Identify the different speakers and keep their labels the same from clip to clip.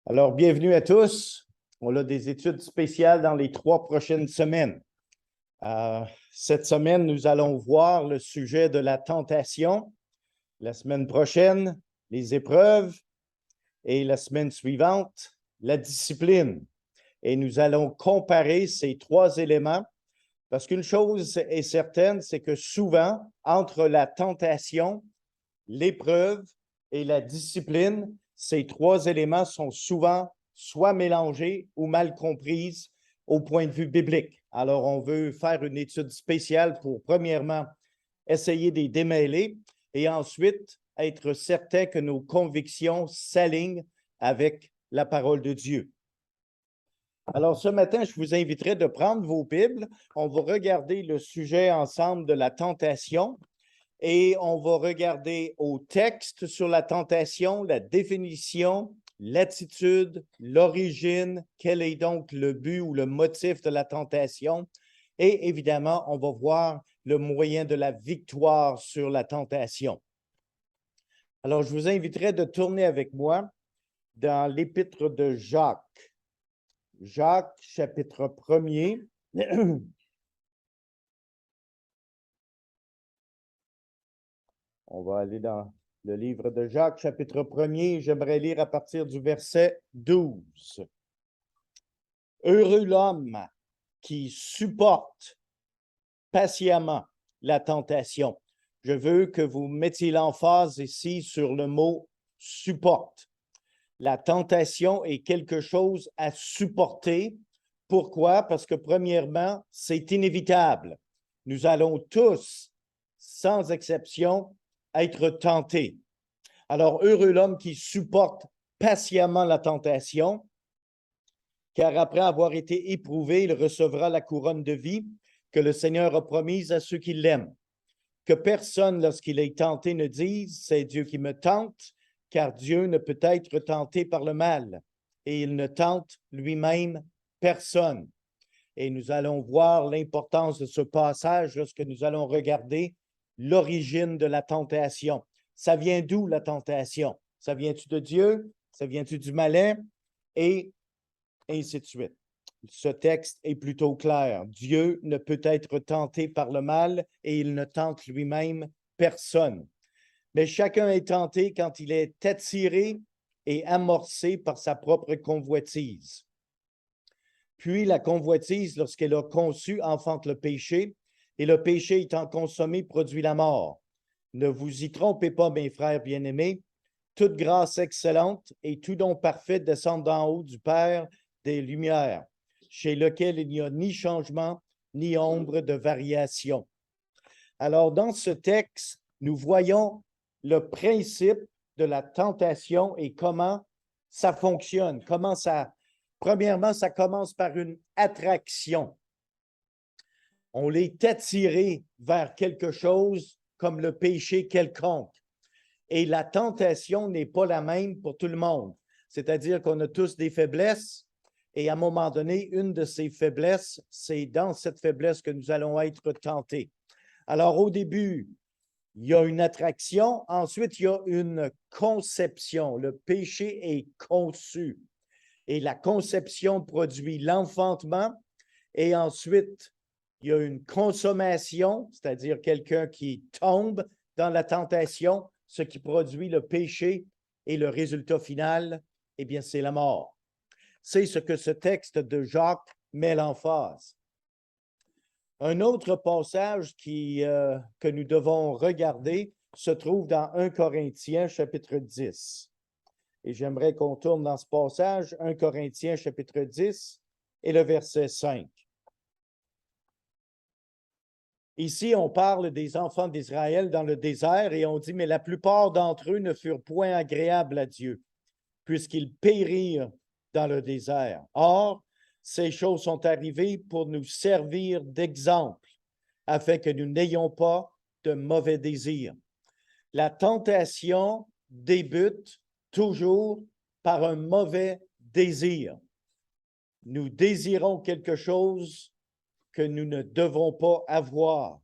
Speaker 1: Alors, bienvenue à tous. On a des études spéciales dans les 3 prochaines semaines. Cette semaine, nous allons voir le sujet de la tentation. La semaine prochaine, les épreuves. Et la semaine suivante, la discipline. Et nous allons comparer ces 3 éléments parce qu'une chose est certaine, c'est que souvent, entre la tentation, l'épreuve et la discipline, ces 3 éléments sont souvent soit mélangés ou mal comprises au point de vue biblique. Alors, on veut faire une étude spéciale pour, premièrement, essayer de les démêler et ensuite être certain que nos convictions s'alignent avec la parole de Dieu. Alors, ce matin, je vous inviterai de prendre vos Bibles. On va regarder le sujet ensemble de la tentation. Et on va regarder au texte sur la tentation, la définition, l'attitude, l'origine, quel est donc le but ou le motif de la tentation. Et évidemment, on va voir le moyen de la victoire sur la tentation. Alors, je vous inviterai de tourner avec moi dans l'épître de Jacques. Jacques, chapitre 1er. On va aller dans le livre de Jacques, chapitre 1er. J'aimerais lire à partir du verset 12. Heureux l'homme qui supporte patiemment la tentation. Je veux que vous mettiez l'emphase ici sur le mot supporte. La tentation est quelque chose à supporter. Pourquoi? Parce que premièrement, c'est inévitable. Nous allons tous, sans exception, être tentés. Alors, heureux l'homme qui supporte patiemment la tentation, car après avoir été éprouvé, il recevra la couronne de vie que le Seigneur a promise à ceux qui l'aiment. Que personne, lorsqu'il est tenté, ne dise « c'est Dieu qui me tente », car Dieu ne peut être tenté par le mal, et il ne tente lui-même personne. Et nous allons voir l'importance de ce passage lorsque nous allons regarder l'origine de la tentation. Ça vient d'où la tentation? Ça vient-tu de Dieu? Ça vient-tu du malin? Et ainsi de suite. Ce texte est plutôt clair. Dieu ne peut être tenté par le mal et il ne tente lui-même personne. Mais chacun est tenté quand il est attiré et amorcé par sa propre convoitise. Puis la convoitise, lorsqu'elle a conçu, enfante le péché, et le péché étant consommé produit la mort. Ne vous y trompez pas, mes frères bien-aimés, toute grâce excellente et tout don parfait descend d'en haut du Père des Lumières, chez lequel il n'y a ni changement, ni ombre de variation. Alors, dans ce texte, nous voyons le principe de la tentation et comment ça fonctionne, premièrement, ça commence par une attraction. On est attiré vers quelque chose comme le péché quelconque. Et la tentation n'est pas la même pour tout le monde. C'est-à-dire qu'on a tous des faiblesses et à un moment donné, une de ces faiblesses, c'est dans cette faiblesse que nous allons être tentés. Alors, au début, il y a une attraction, ensuite, il y a une conception. Le péché est conçu et la conception produit l'enfantement et ensuite, il y a une consommation, c'est-à-dire quelqu'un qui tombe dans la tentation, ce qui produit le péché et le résultat final, eh bien, c'est la mort. C'est ce que ce texte de Jacques met l'emphase. Un autre passage que nous devons regarder se trouve dans 1 Corinthiens, chapitre 10. Et j'aimerais qu'on tourne dans ce passage, 1 Corinthiens, chapitre 10, et le verset 5. Ici, on parle des enfants d'Israël dans le désert et on dit, mais la plupart d'entre eux ne furent point agréables à Dieu, puisqu'ils périrent dans le désert. Or, ces choses sont arrivées pour nous servir d'exemple, afin que nous n'ayons pas de mauvais désirs. La tentation débute toujours par un mauvais désir. Nous désirons quelque chose que nous ne devons pas avoir,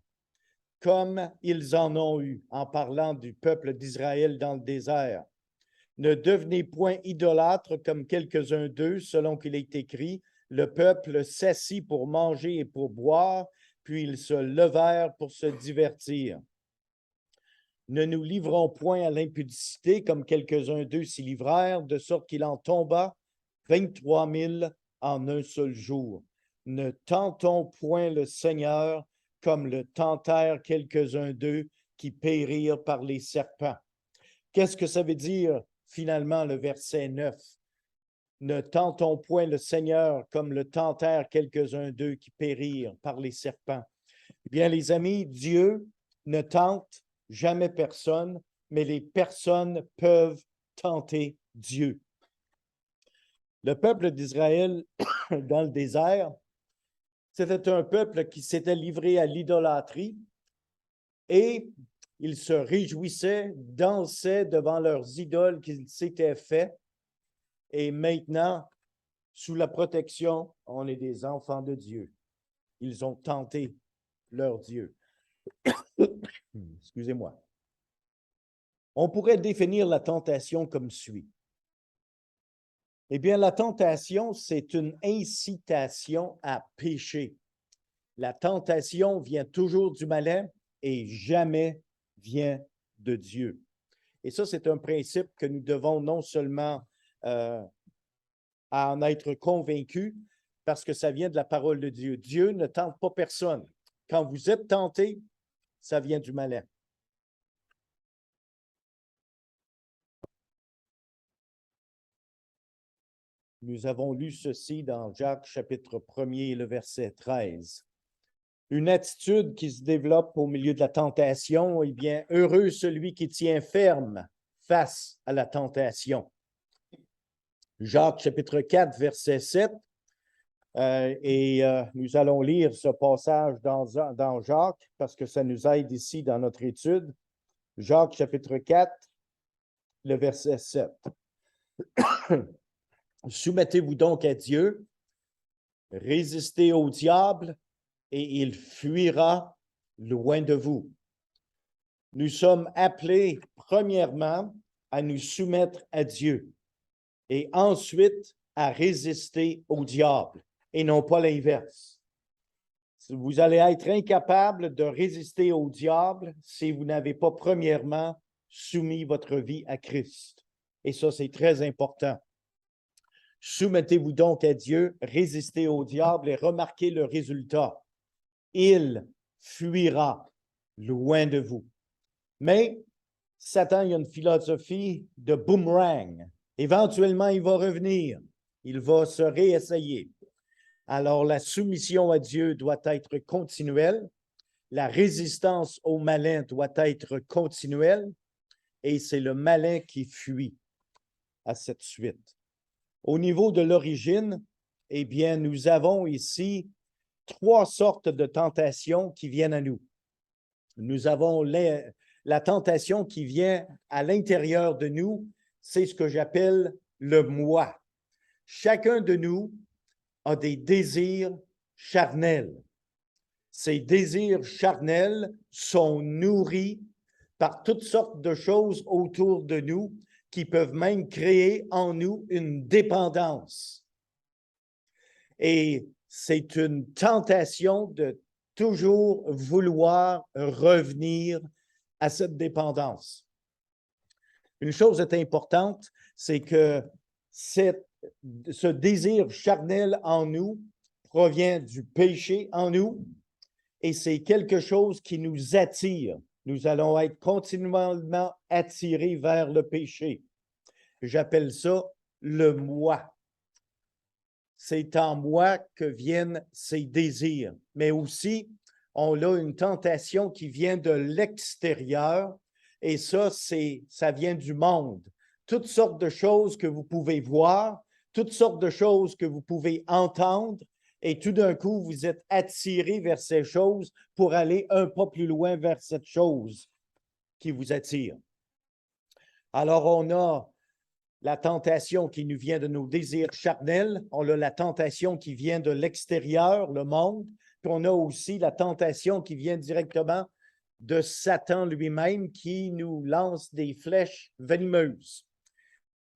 Speaker 1: comme ils en ont eu, en parlant du peuple d'Israël dans le désert. Ne devenez point idolâtres comme quelques-uns d'eux, selon qu'il est écrit, le peuple s'assit pour manger et pour boire, puis ils se levèrent pour se divertir. Ne nous livrons point à l'impudicité comme quelques-uns d'eux s'y livrèrent, de sorte qu'il en tomba 23 000 en un seul jour. Ne tentons point le Seigneur comme le tentèrent quelques-uns d'eux qui périrent par les serpents. Qu'est-ce que ça veut dire finalement le verset 9? Ne tentons point le Seigneur comme le tentèrent quelques-uns d'eux qui périrent par les serpents. Eh bien, les amis, Dieu ne tente jamais personne, mais les personnes peuvent tenter Dieu. Le peuple d'Israël dans le désert, c'était un peuple qui s'était livré à l'idolâtrie et ils se réjouissaient, dansaient devant leurs idoles qu'ils s'étaient faits. Et maintenant, sous la protection, on est des enfants de Dieu. Ils ont tenté leur Dieu. Excusez-moi. On pourrait définir la tentation comme suit. Eh bien, la tentation, c'est une incitation à pécher. La tentation vient toujours du malin et jamais vient de Dieu. Et ça, c'est un principe que nous devons non seulement en être convaincus, parce que ça vient de la parole de Dieu. Dieu ne tente pas personne. Quand vous êtes tenté, ça vient du malin. Nous avons lu ceci dans Jacques chapitre 1er, le verset 13. Une attitude qui se développe au milieu de la tentation, eh bien, heureux celui qui tient ferme face à la tentation. Jacques chapitre 4, verset 7, nous allons lire ce passage dans Jacques parce que ça nous aide ici dans notre étude. Jacques chapitre 4, le verset 7. Soumettez-vous donc à Dieu, résistez au diable et il fuira loin de vous. Nous sommes appelés premièrement à nous soumettre à Dieu et ensuite à résister au diable et non pas l'inverse. Vous allez être incapable de résister au diable si vous n'avez pas premièrement soumis votre vie à Christ. Et ça, c'est très important. Soumettez-vous donc à Dieu, résistez au diable et remarquez le résultat. Il fuira loin de vous. Mais Satan, il a une philosophie de boomerang. Éventuellement, il va revenir. Il va se réessayer. Alors, la soumission à Dieu doit être continuelle. La résistance au malin doit être continuelle. Et c'est le malin qui fuit à cette suite. Au niveau de l'origine, eh bien, nous avons ici 3 sortes de tentations qui viennent à nous. Nous avons la tentation qui vient à l'intérieur de nous, c'est ce que j'appelle le moi. Chacun de nous a des désirs charnels. Ces désirs charnels sont nourris par toutes sortes de choses autour de nous qui peuvent même créer en nous une dépendance. Et c'est une tentation de toujours vouloir revenir à cette dépendance. Une chose est importante, c'est que ce désir charnel en nous provient du péché en nous et c'est quelque chose qui nous attire. Nous allons être continuellement attirés vers le péché. J'appelle ça le moi. C'est en moi que viennent ces désirs. Mais aussi, on a une tentation qui vient de l'extérieur et ça vient du monde. Toutes sortes de choses que vous pouvez voir, toutes sortes de choses que vous pouvez entendre et tout d'un coup, vous êtes attiré vers ces choses pour aller un pas plus loin vers cette chose qui vous attire. Alors, on a la tentation qui nous vient de nos désirs charnels, on a la tentation qui vient de l'extérieur, le monde, puis on a aussi la tentation qui vient directement de Satan lui-même qui nous lance des flèches venimeuses.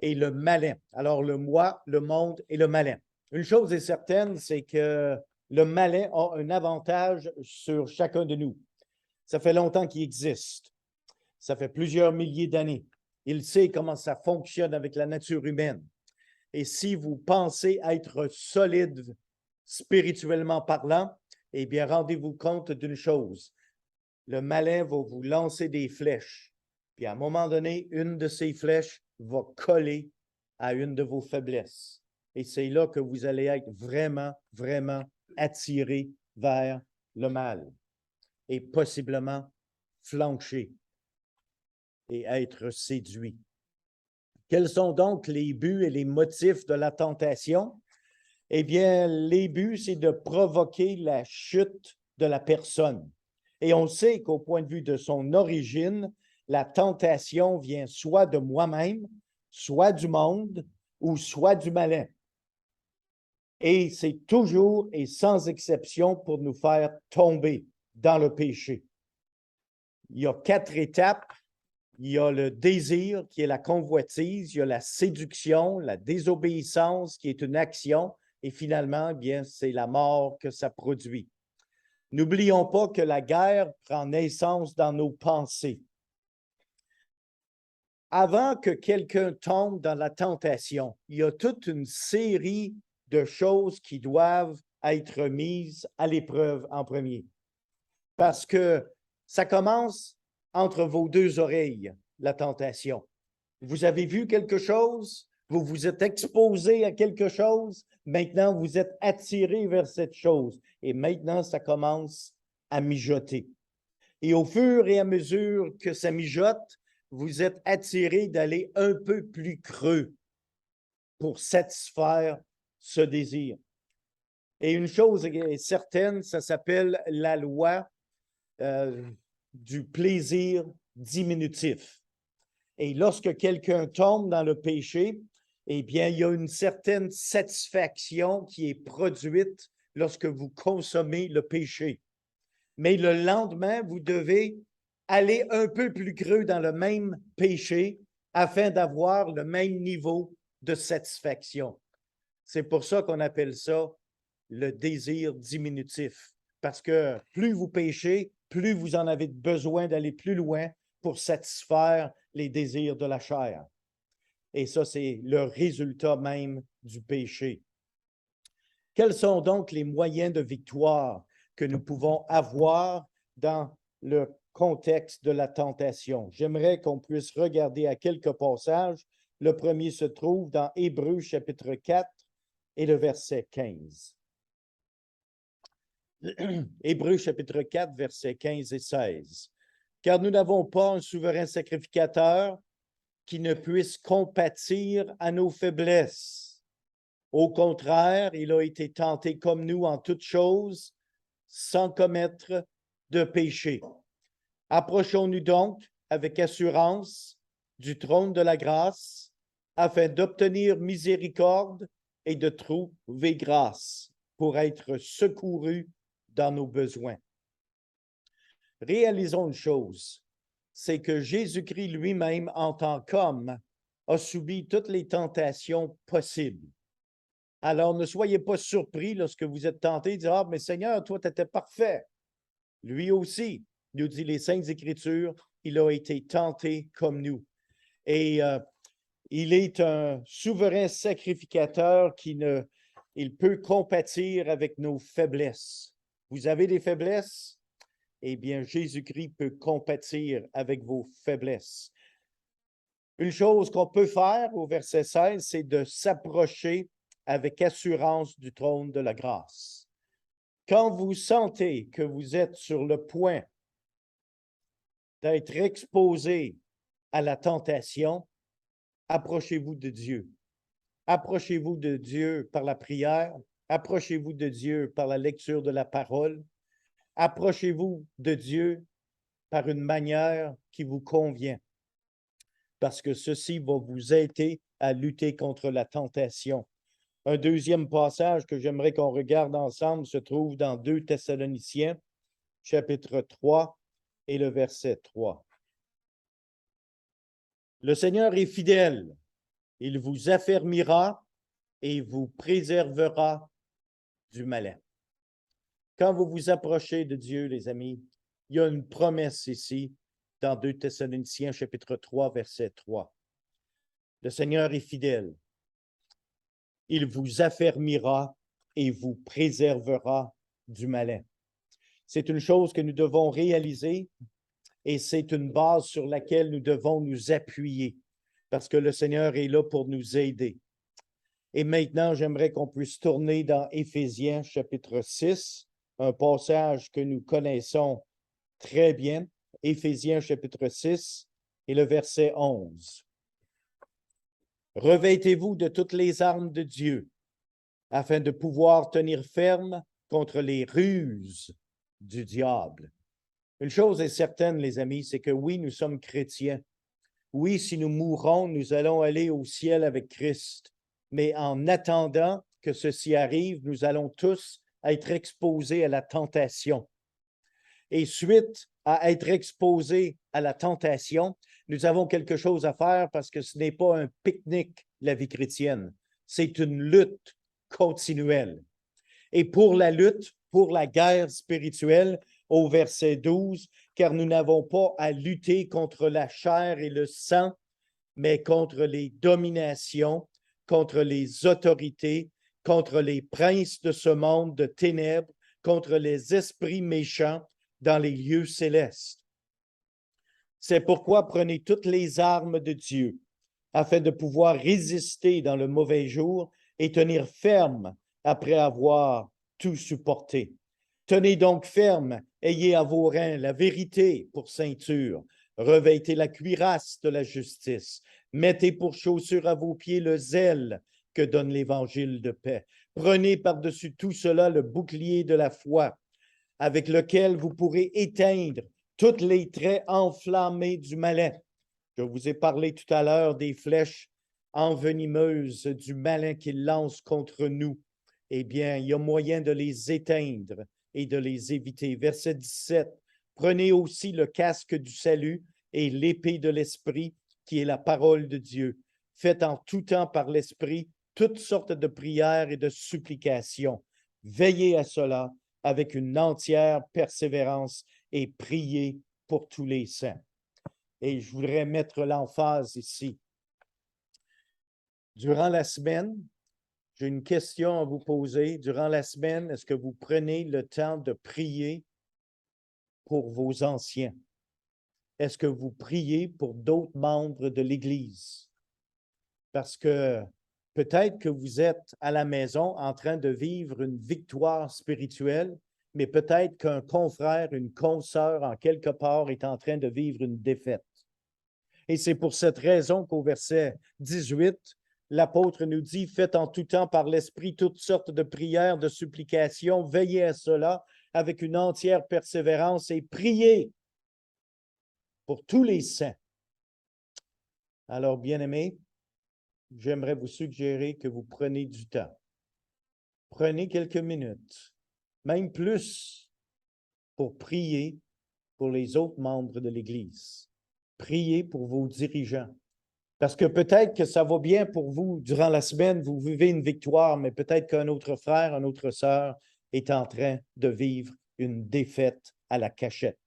Speaker 1: et le malin. Alors, le moi, le monde et le malin. Une chose est certaine, c'est que le malin a un avantage sur chacun de nous. Ça fait longtemps qu'il existe. Ça fait plusieurs milliers d'années. Il sait comment ça fonctionne avec la nature humaine. Et si vous pensez être solide spirituellement parlant, eh bien, rendez-vous compte d'une chose. Le malin va vous lancer des flèches. Puis à un moment donné, une de ces flèches va coller à une de vos faiblesses. Et c'est là que vous allez être vraiment, vraiment attiré vers le mal et possiblement flancher et être séduit. Quels sont donc les buts et les motifs de la tentation? Eh bien, les buts, c'est de provoquer la chute de la personne. Et on sait qu'au point de vue de son origine, la tentation vient soit de moi-même, soit du monde, ou soit du malin. Et c'est toujours et sans exception pour nous faire tomber dans le péché. Il y a 4 étapes. Il y a le désir, qui est la convoitise. Il y a la séduction, la désobéissance, qui est une action. Et finalement, eh bien, c'est la mort que ça produit. N'oublions pas que la guerre prend naissance dans nos pensées. Avant que quelqu'un tombe dans la tentation, il y a toute une série de choses qui doivent être mises à l'épreuve en premier. Parce que ça commence entre vos 2 oreilles, la tentation. Vous avez vu quelque chose, vous vous êtes exposé à quelque chose, maintenant vous êtes attiré vers cette chose. Et maintenant, ça commence à mijoter. Et au fur et à mesure que ça mijote, vous êtes attiré d'aller un peu plus creux pour satisfaire ce désir. Et une chose est certaine, ça s'appelle la loi du plaisir diminutif. Et lorsque quelqu'un tombe dans le péché, eh bien, il y a une certaine satisfaction qui est produite lorsque vous consommez le péché. Mais le lendemain, vous devez aller un peu plus creux dans le même péché afin d'avoir le même niveau de satisfaction. C'est pour ça qu'on appelle ça le désir diminutif. Parce que plus vous péchez, plus vous en avez besoin d'aller plus loin pour satisfaire les désirs de la chair. Et ça, c'est le résultat même du péché. Quels sont donc les moyens de victoire que nous pouvons avoir dans le contexte de la tentation? J'aimerais qu'on puisse regarder à quelques passages. Le premier se trouve dans Hébreux chapitre 4 et le verset 15. Hébreux chapitre 4, versets 15 et 16. Car nous n'avons pas un souverain sacrificateur qui ne puisse compatir à nos faiblesses. Au contraire, il a été tenté comme nous en toutes choses, sans commettre de péché. Approchons-nous donc avec assurance du trône de la grâce, afin d'obtenir miséricorde et de trouver grâce pour être secourus dans nos besoins. Réalisons une chose, c'est que Jésus-Christ lui-même, en tant qu'homme, a subi toutes les tentations possibles. Alors, ne soyez pas surpris lorsque vous êtes tentés de dire « Ah, mais Seigneur, toi, tu étais parfait. » Lui aussi, nous dit les Saintes Écritures, il a été tenté comme nous. Et il est un souverain sacrificateur il peut compatir avec nos faiblesses. Vous avez des faiblesses? Eh bien, Jésus-Christ peut compatir avec vos faiblesses. Une chose qu'on peut faire au verset 16, c'est de s'approcher avec assurance du trône de la grâce. Quand vous sentez que vous êtes sur le point d'être exposé à la tentation, approchez-vous de Dieu. Approchez-vous de Dieu par la prière. Approchez-vous de Dieu par la lecture de la parole. Approchez-vous de Dieu par une manière qui vous convient, parce que ceci va vous aider à lutter contre la tentation. Un deuxième passage que j'aimerais qu'on regarde ensemble se trouve dans 2 Thessaloniciens, chapitre 3 et le verset 3. Le Seigneur est fidèle. Il vous affermira et vous préservera du malin. Quand vous vous approchez de Dieu, les amis, il y a une promesse ici dans 2 Thessaloniciens chapitre 3, verset 3. Le Seigneur est fidèle. Il vous affermira et vous préservera du malin. C'est une chose que nous devons réaliser et c'est une base sur laquelle nous devons nous appuyer parce que le Seigneur est là pour nous aider. Et maintenant, j'aimerais qu'on puisse tourner dans Éphésiens chapitre 6, un passage que nous connaissons très bien, Éphésiens chapitre 6 et le verset 11. Revêtez-vous de toutes les armes de Dieu, afin de pouvoir tenir ferme contre les ruses du diable. Une chose est certaine, les amis, c'est que oui, nous sommes chrétiens. Oui, si nous mourrons, nous allons aller au ciel avec Christ. Mais en attendant que ceci arrive, nous allons tous être exposés à la tentation. Et suite à être exposés à la tentation, nous avons quelque chose à faire parce que ce n'est pas un pique-nique, la vie chrétienne. C'est une lutte continuelle. Et pour la lutte, pour la guerre spirituelle, au verset 12, car nous n'avons pas à lutter contre la chair et le sang, mais contre les dominations, contre les autorités, contre les princes de ce monde de ténèbres, contre les esprits méchants dans les lieux célestes. C'est pourquoi prenez toutes les armes de Dieu, afin de pouvoir résister dans le mauvais jour et tenir ferme après avoir tout supporté. Tenez donc ferme, ayez à vos reins la vérité pour ceinture, revêtez la cuirasse de la justice, mettez pour chaussure à vos pieds le zèle que donne l'évangile de paix. Prenez par-dessus tout cela le bouclier de la foi, avec lequel vous pourrez éteindre tous les traits enflammés du malin. Je vous ai parlé tout à l'heure des flèches envenimeuses du malin qu'il lance contre nous. Eh bien, il y a moyen de les éteindre et de les éviter. Verset 17. Prenez aussi le casque du salut et l'épée de l'esprit, qui est la parole de Dieu. Faites en tout temps par l'esprit toutes sortes de prières et de supplications. Veillez à cela avec une entière persévérance et priez pour tous les saints. Et je voudrais mettre l'emphase ici. Durant la semaine, j'ai une question à vous poser. Durant la semaine, est-ce que vous prenez le temps de prier pour vos anciens? Est-ce que vous priez pour d'autres membres de l'Église? Parce que peut-être que vous êtes à la maison en train de vivre une victoire spirituelle, mais peut-être qu'un confrère, une consoeur en quelque part est en train de vivre une défaite. Et c'est pour cette raison qu'au verset 18, l'apôtre nous dit, faites en tout temps par l'Esprit toutes sortes de prières, de supplications, veillez à cela avec une entière persévérance et priez pour tous les saints. Alors, bien-aimés, j'aimerais vous suggérer que vous preniez du temps. Prenez quelques minutes, même plus, pour prier pour les autres membres de l'Église. Priez pour vos dirigeants. Parce que peut-être que ça va bien pour vous durant la semaine, vous vivez une victoire, mais peut-être qu'un autre frère, une autre sœur est en train de vivre une défaite à la cachette.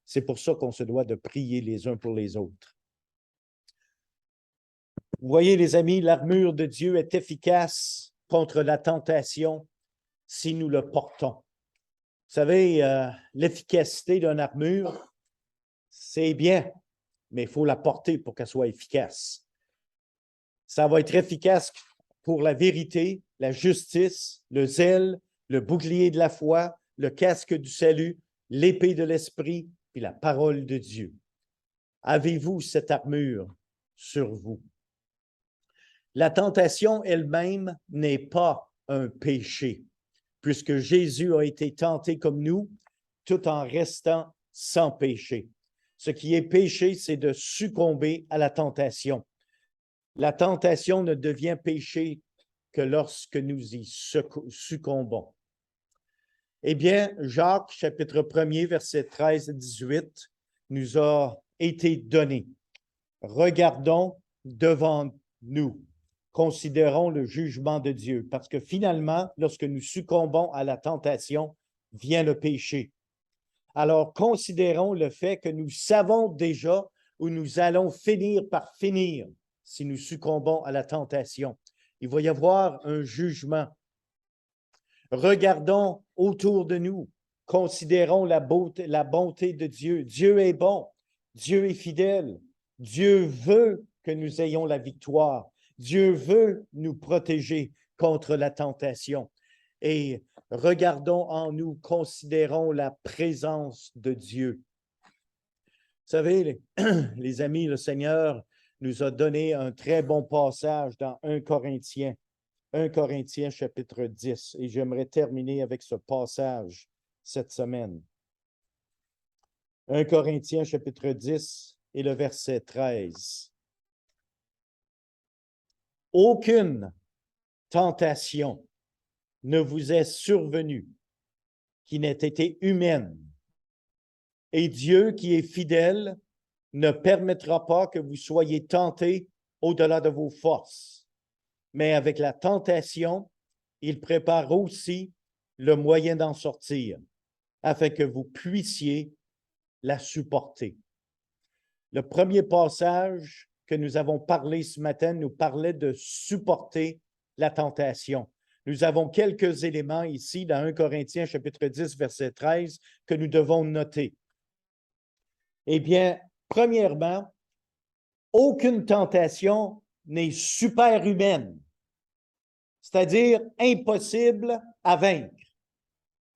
Speaker 1: C'est pour ça qu'on se doit de prier les uns pour les autres. Vous voyez, les amis, l'armure de Dieu est efficace contre la tentation si nous le portons. Vous savez, l'efficacité d'une armure, c'est bien, mais il faut la porter pour qu'elle soit efficace. Ça va être efficace pour la vérité, la justice, le zèle, le bouclier de la foi, le casque du salut, l'épée de l'esprit, puis la parole de Dieu. Avez-vous cette armure sur vous? La tentation elle-même n'est pas un péché, puisque Jésus a été tenté comme nous, tout en restant sans péché. Ce qui est péché, c'est de succomber à la tentation. La tentation ne devient péché que lorsque nous y succombons. Eh bien, Jacques, chapitre 1er, versets 13 et 18, nous a été donné. Regardons devant nous considérons le jugement de Dieu. Parce que finalement, lorsque nous succombons à la tentation, vient le péché. Alors, considérons le fait que nous savons déjà où nous allons finir par finir si nous succombons à la tentation. Il va y avoir un jugement. Regardons autour de nous. Considérons la bonté de Dieu. Dieu est bon. Dieu est fidèle. Dieu veut que nous ayons la victoire. Dieu veut nous protéger contre la tentation. Et regardons en nous, considérons la présence de Dieu. Vous savez, les amis, le Seigneur nous a donné un très bon passage dans 1 Corinthiens. 1 Corinthiens chapitre 10. Et j'aimerais terminer avec ce passage cette semaine. 1 Corinthiens chapitre 10 et le verset 13. Aucune tentation ne vous est survenue qui n'ait été humaine. Et Dieu qui est fidèle ne permettra pas que vous soyez tentés au-delà de vos forces. Mais avec la tentation, il prépare aussi le moyen d'en sortir, afin que vous puissiez la supporter. Le premier passage que nous avons parlé ce matin nous parlait de supporter la tentation. Nous avons quelques éléments ici dans 1 Corinthiens chapitre 10, verset 13, que nous devons noter. Eh bien, premièrement, aucune tentation n'est superhumaine, c'est-à-dire impossible à vaincre.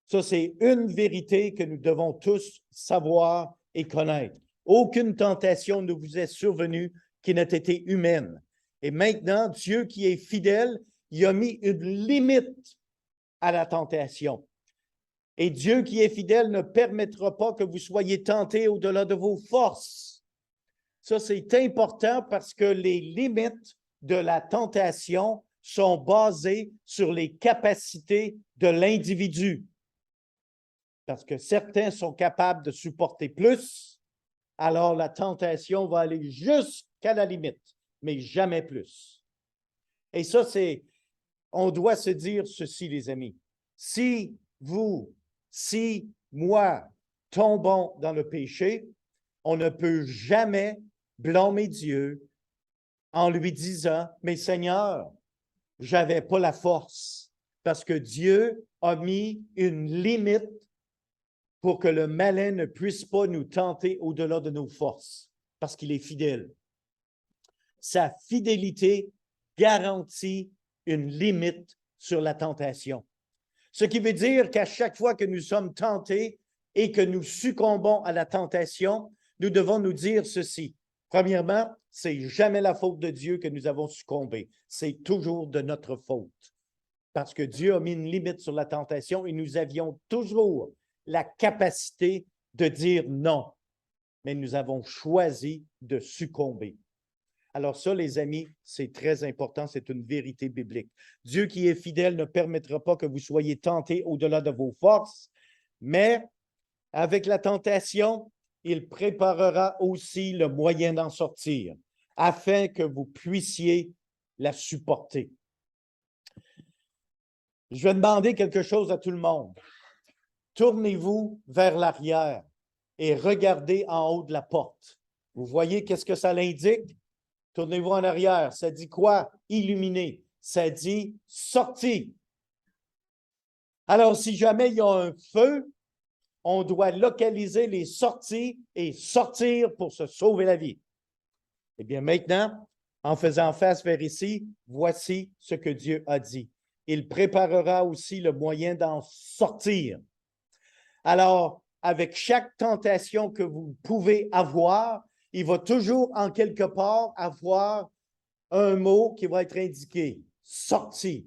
Speaker 1: Ça, c'est une vérité que nous devons tous savoir et connaître. Aucune tentation ne vous est survenue qui n'ait été humaine. Et maintenant, Dieu qui est fidèle, il a mis une limite à la tentation. Et Dieu qui est fidèle ne permettra pas que vous soyez tentés au-delà de vos forces. Ça, c'est important parce que les limites de la tentation sont basées sur les capacités de l'individu. Parce que certains sont capables de supporter plus, alors la tentation va aller jusqu'à la limite, mais jamais plus. Et ça, on doit se dire ceci, les amis. Si moi, tombons dans le péché, on ne peut jamais blâmer Dieu en lui disant, mais Seigneur, j'avais pas la force, parce que Dieu a mis une limite pour que le malin ne puisse pas nous tenter au-delà de nos forces, parce qu'il est fidèle. Sa fidélité garantit une limite sur la tentation. Ce qui veut dire qu'à chaque fois que nous sommes tentés et que nous succombons à la tentation, nous devons nous dire ceci. Premièrement, c'est jamais la faute de Dieu que nous avons succombé. C'est toujours de notre faute. Parce que Dieu a mis une limite sur la tentation et nous avions toujours la capacité de dire non. Mais nous avons choisi de succomber. Alors ça, les amis, c'est très important, c'est une vérité biblique. Dieu qui est fidèle ne permettra pas que vous soyez tentés au-delà de vos forces, mais avec la tentation, il préparera aussi le moyen d'en sortir, afin que vous puissiez la supporter. Je vais demander quelque chose à tout le monde. Tournez-vous vers l'arrière et regardez en haut de la porte. Vous voyez qu'est-ce que ça l'indique? Tournez-vous en arrière. Ça dit quoi? Illuminé. Ça dit sortie. Alors, si jamais il y a un feu, on doit localiser les sorties et sortir pour se sauver la vie. Eh bien, maintenant, en faisant face vers ici, voici ce que Dieu a dit. Il préparera aussi le moyen d'en sortir. Alors, avec chaque tentation que vous pouvez avoir, il va toujours en quelque part avoir un mot qui va être indiqué, sorti.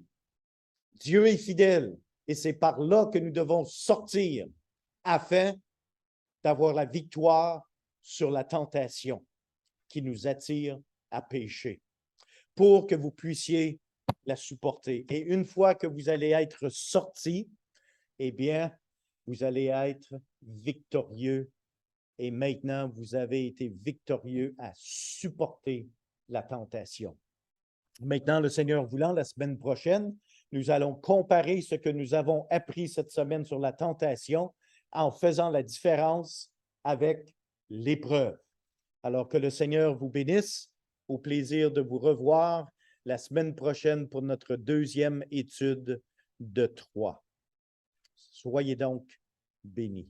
Speaker 1: Dieu est fidèle et c'est par là que nous devons sortir afin d'avoir la victoire sur la tentation qui nous attire à pécher, pour que vous puissiez la supporter. Et une fois que vous allez être sortis, eh bien, vous allez être victorieux. Et maintenant, vous avez été victorieux à supporter la tentation. Maintenant, le Seigneur voulant, la semaine prochaine, nous allons comparer ce que nous avons appris cette semaine sur la tentation en faisant la différence avec l'épreuve. Alors que le Seigneur vous bénisse. Au plaisir de vous revoir la semaine prochaine pour notre deuxième étude de 3. Soyez donc bénis.